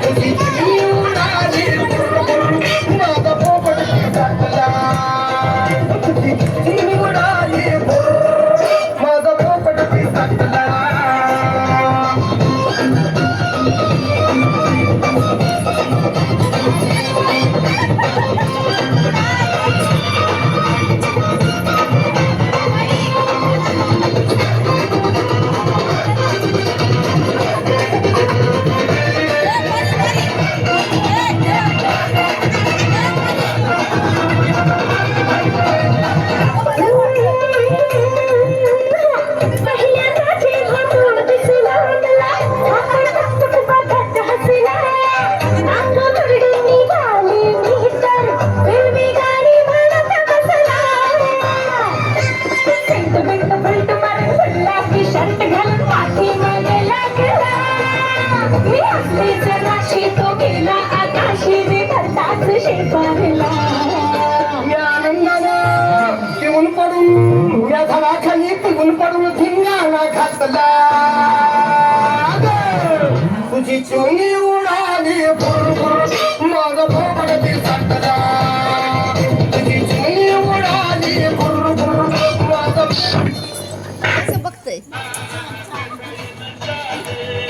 तुझी चिमणी उडाली माझा पोपट पिसाटला तुझी चिमणी उडाली माझा पोपट पिसाटला पिऊन पडून या झाडाखाली पिऊन पडून धिंगाणा घातला तुझी चिमणी उडाली